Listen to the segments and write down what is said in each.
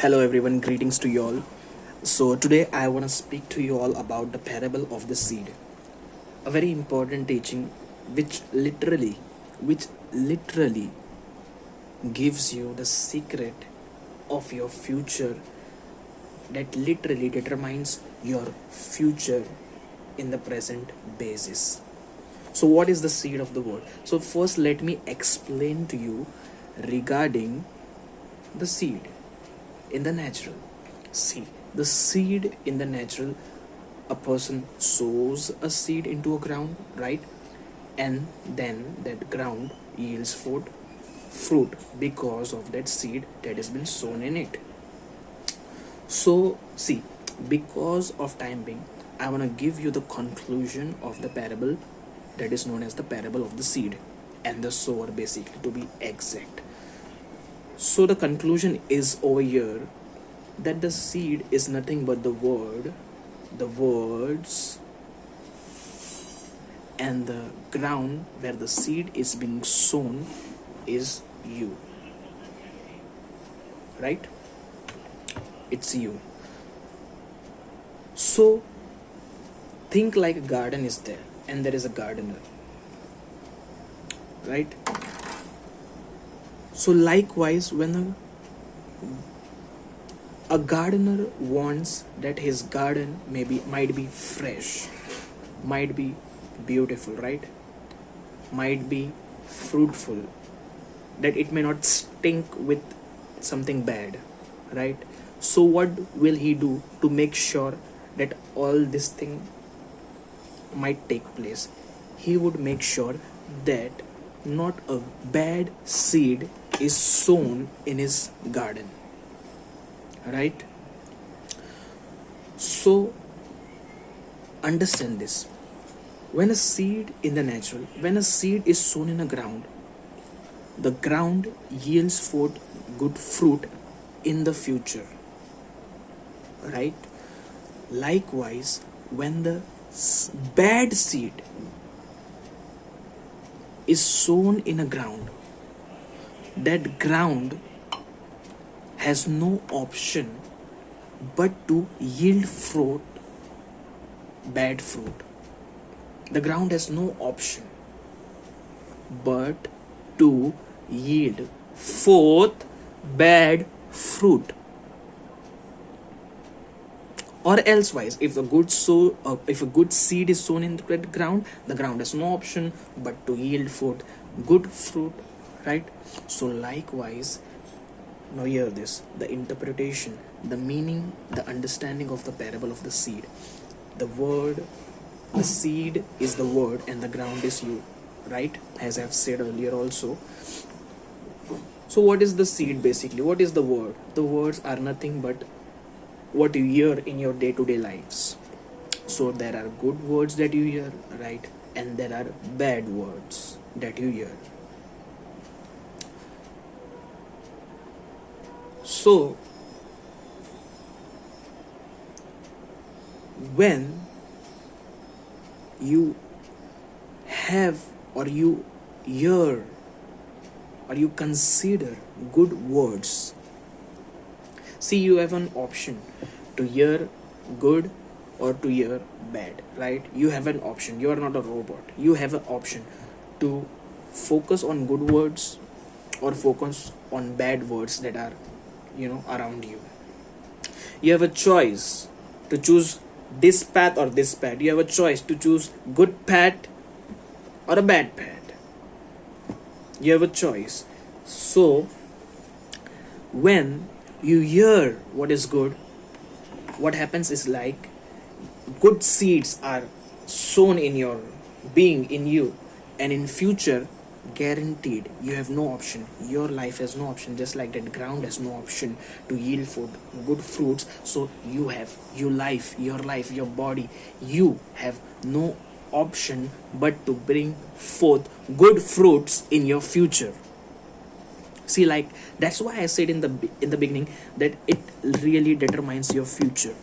Hello everyone, greetings to you all. So today I want to speak to you all about the parable of the seed. A very important teaching which literally gives you the secret of your future, that literally determines your future in the present basis. So what is the seed of the word? So first let me explain to you regarding the seed in the natural. See, the seed in the natural, a person sows a seed into a ground, right? And then that ground yields fruit because of that seed that has been sown in it. So, see, because of time being, I want to give you the conclusion of the parable that is known as the parable of the seed and the sower, basically, to be exact. So, the conclusion is over here that the seed is nothing but the words, and the ground where the seed is being sown is you. Right? It's you. So, think like a garden is there and there is a gardener. Right? So, likewise, when a gardener wants that his garden might be fresh, might be beautiful, right? Might be fruitful, that it may not stink with something bad, right? So what will he do to make sure that all this thing might take place? He would make sure that not a bad seed is sown in his garden, right? So understand this. When a seed is sown in a ground, the ground yields forth good fruit in the future, right? Likewise, when the bad seed is sown in a ground, that ground has no option but to yield bad fruit. The ground has no option but to yield forth bad fruit. Or elsewise, if a good seed is sown in the ground has no option but to yield forth good fruit, right? So likewise, now hear this, the interpretation, the meaning, the understanding of the parable of the seed. The seed is the word and the ground is you, right? As I've said earlier also. So what is the seed basically? What is the word? The words are nothing but what you hear in your day-to-day lives. So there are good words that you hear, right? And there are bad words that you hear. So when you have or you hear or you consider good words, see, you have an option to hear good or to hear bad, right? You have an option. You are not a robot. You have an option to focus on good words or focus on bad words that are around you. You have a choice to choose this path or this path. You have a choice to choose good path or a bad path. You have a choice. So when you hear what is good, what happens is like good seeds are sown in your being, in you, and in future, guaranteed, you have no option. Your life has no option, just like that ground has no option to yield for good fruits. So your life, your body, you have no option but to bring forth good fruits in your future. See, like, that's why I said in the beginning that it really determines your future.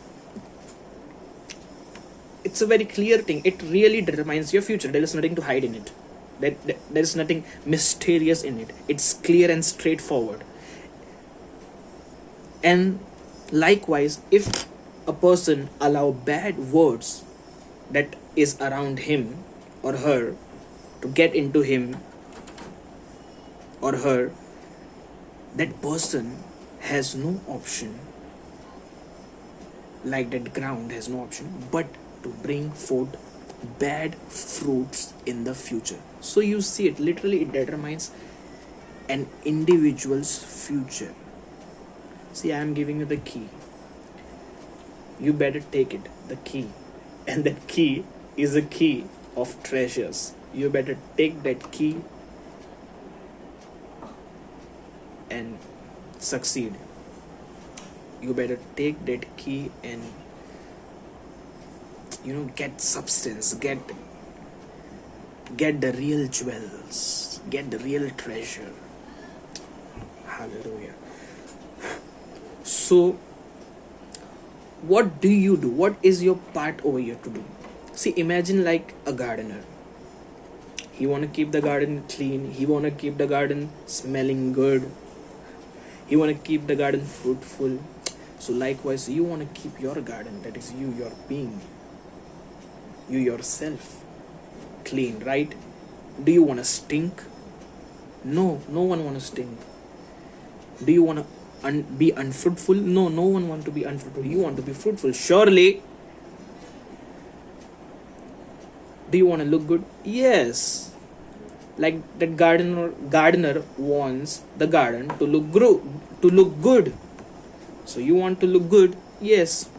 It's a very clear thing. It really determines your future. There is nothing to hide in it. There is nothing mysterious in it. It's clear and straightforward. And Likewise, if a person allow bad words that is around him or her to get into him or her, that person has no option, like that ground has no option but to bring forth bad fruits in the future. So you see it literally, it determines an individual's future. See, I am giving you the key. You better take it, the key. And that key is a key of treasures. You better take that key and succeed. You better take that key and get substance, get the real jewels, get the real treasure. Hallelujah. So what do you do? What is your part over here to do? See, imagine like a gardener. He want to keep the garden clean, he want to keep the garden smelling good, he want to keep the garden fruitful. So likewise, you want to keep your garden, that is you, your being, you yourself, clean, right? Do you want to stink? No, no one want to stink. Do you want to be unfruitful? No, no one want to be unfruitful. You want to be fruitful, surely. Do you want to look good? Yes. Like that gardener wants the garden to look good. So you want to look good? Yes.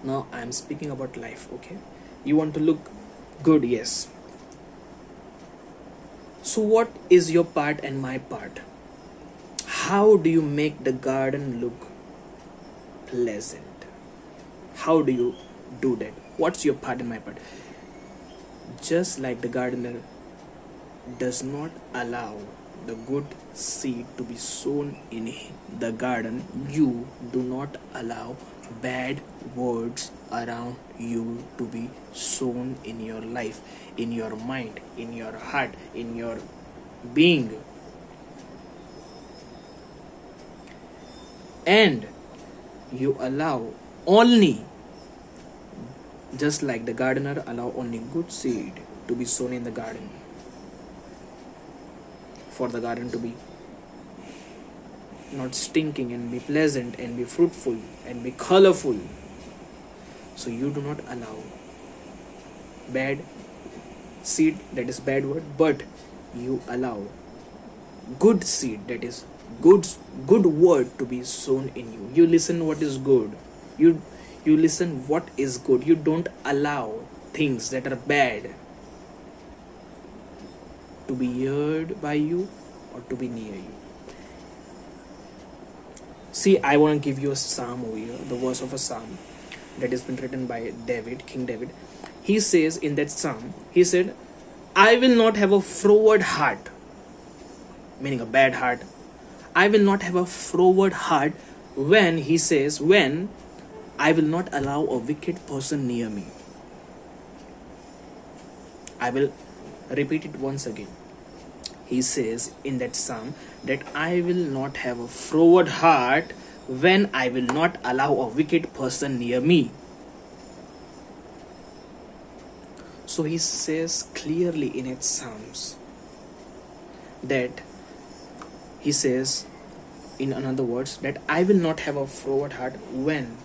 Now I am speaking about life, okay? You want to look good, yes. So what is your part and my part? How do you make the garden look pleasant? How do you do that? What's your part and my part? Just like the gardener does not allow the good seed to be sown in the garden, you do not allow bad words around you to be sown in your life, in your mind, in your heart, in your being. And you allow only, just like the gardener allow only good seed to be sown in the garden, for the garden to be not stinking and be pleasant and be fruitful and be colorful. So you do not allow bad seed, that is bad word, but you allow good seed, that is good word to be sown in you. You listen what is good. You listen what is good. You don't allow things that are bad to be heard by you or to be near you. See, I want to give you a psalm over here, the verse of a psalm that has been written by David, King David. He says in that psalm, he said, I will not have a froward heart, meaning a bad heart. I will not have a froward heart when, he says, when I will not allow a wicked person near me. I will repeat it once again. He says in that psalm that I will not have a froward heart when I will not allow a wicked person near me. So he says clearly in its psalms that he says, in another words, that I will not have a froward heart when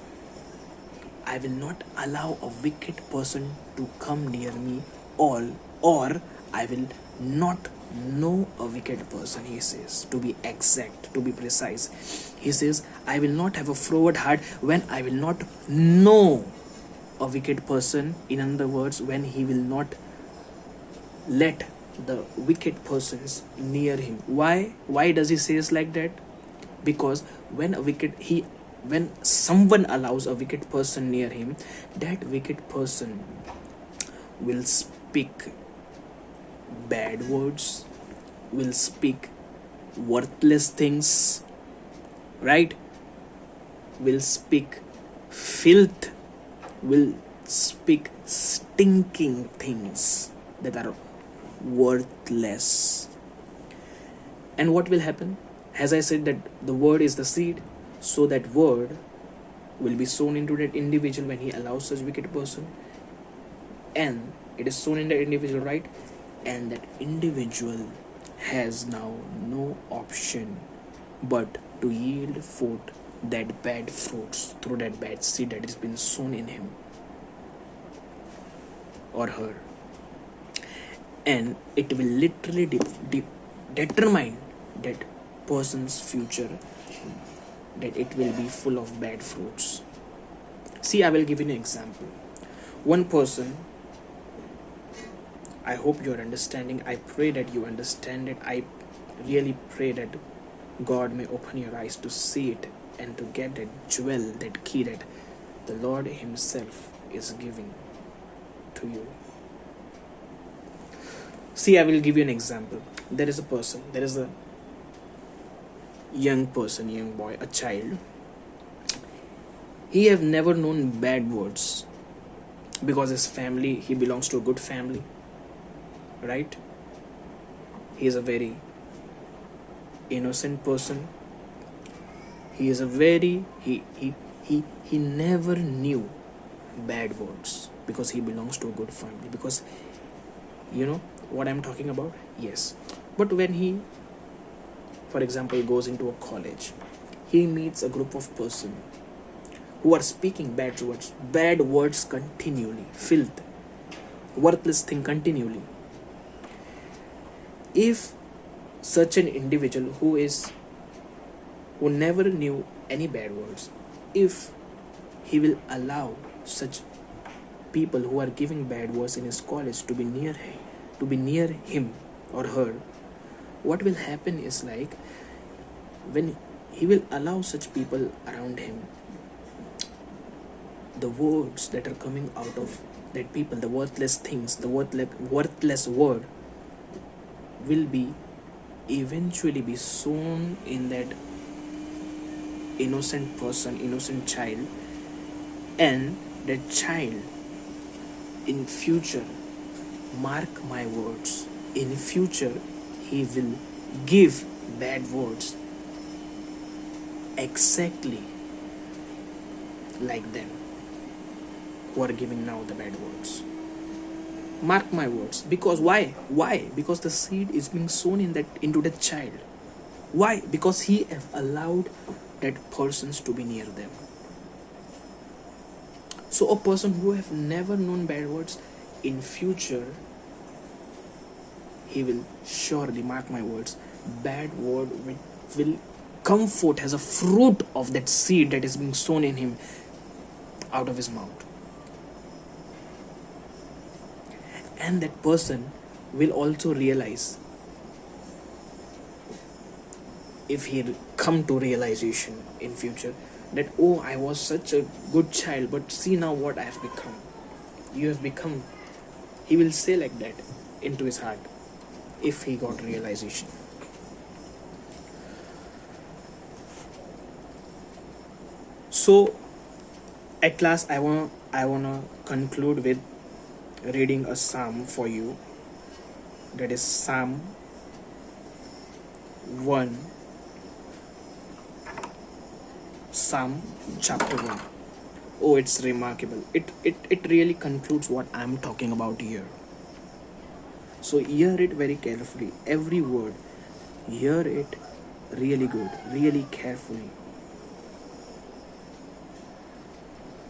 I will not allow a wicked person to come near me, or I will not know a wicked person, he says, to be exact, to be precise. He says, I will not have a froward heart when I will not know a wicked person. In other words, when he will not let the wicked persons near him. Why does he say like that? Because when someone allows a wicked person near him, that wicked person will speak bad words, will speak worthless things, right? Will speak filth, will speak stinking things that are worthless. And what will happen? As I said, that the word is the seed. So that word will be sown into that individual when he allows such wicked person, and it is sown in that individual, right? And that individual has now no option but to yield forth that bad fruits through that bad seed that has been sown in him or her, and it will literally determine that person's future, that it will be full of bad fruits. See, I will give you an example. One person, I hope you're understanding. I pray that you understand it. I really pray that God may open your eyes to see it and to get that jewel, that key that the Lord Himself is giving to you. See, I will give you an example. There is a person, there is a young person, young boy, a child. He have never known bad words because his family, he belongs to a good family, right? He is a very innocent person. He is a very, he never knew bad words because he belongs to a good family, because you know what I'm talking about. Yes, but when he, for example, goes into a college, he meets a group of person who are speaking bad words continually, filth, worthless thing continually. If such an individual who never knew any bad words, if he will allow such people who are giving bad words in his college to be near him or her, what will happen is, like, when he will allow such people around him, the words that are coming out of that people, the worthless things, the worthless word will be eventually be sown in that innocent person, innocent child, and that child in future, mark my words, in future he will give bad words exactly like them who are giving now the bad words. Mark my words. Because why? Because the seed is being sown into that child. Why? Because he have allowed that persons to be near them. So a person who have never known bad words, in future he will surely, mark my words, bad word will come forth as a fruit of that seed that is being sown in him out of his mouth. And that person will also realize, if he come to realization in future, that, oh, I was such a good child, but see now what I have become. You have become. He will say like that into his heart, if he got realization. So at last, I wanna conclude with reading a psalm for you. That is Psalm 1, Psalm chapter 1. Oh, it's remarkable. It really concludes what I'm talking about here. So hear it very carefully. Every word, hear it really good, really carefully.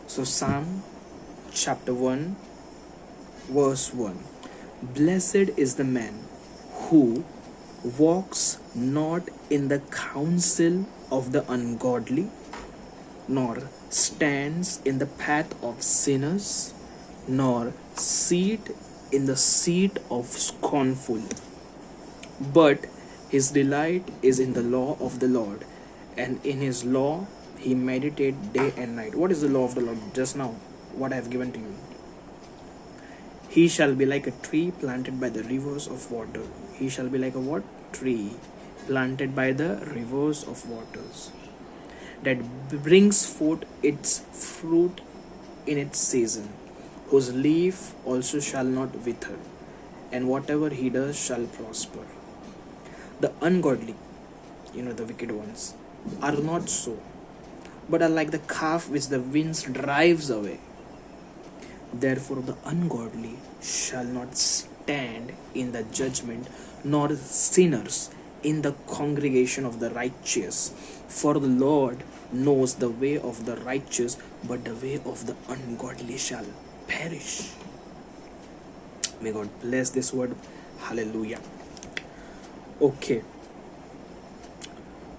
So Psalm chapter 1, verse 1. Blessed is the man who walks not in the counsel of the ungodly, nor stands in the path of sinners, nor sit in the seat of scornful. But his delight is in the law of the Lord, and in his law he meditates day and night. What is the law of the Lord? Just now, what I have given to you. He shall be like a tree planted by the rivers of water. He shall be like a what? Tree planted by the rivers of waters, that brings forth its fruit in its season, whose leaf also shall not wither, and whatever he does shall prosper. The ungodly, the wicked ones, are not so. but are like the calf which the winds drives away. Therefore the ungodly shall not stand in the judgment, nor sinners in the congregation of the righteous. For the Lord knows the way of the righteous, but the way of the ungodly shall perish. May God bless this word. Hallelujah. Okay.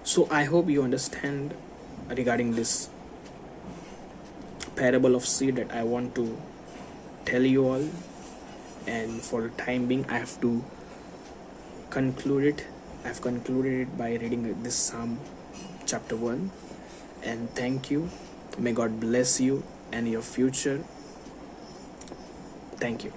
So I hope you understand regarding this parable of seed that I want to tell you all. And for the time being, I have to conclude it. I've concluded it by reading this Psalm chapter 1. And thank you. May God bless you and your future. Thank you.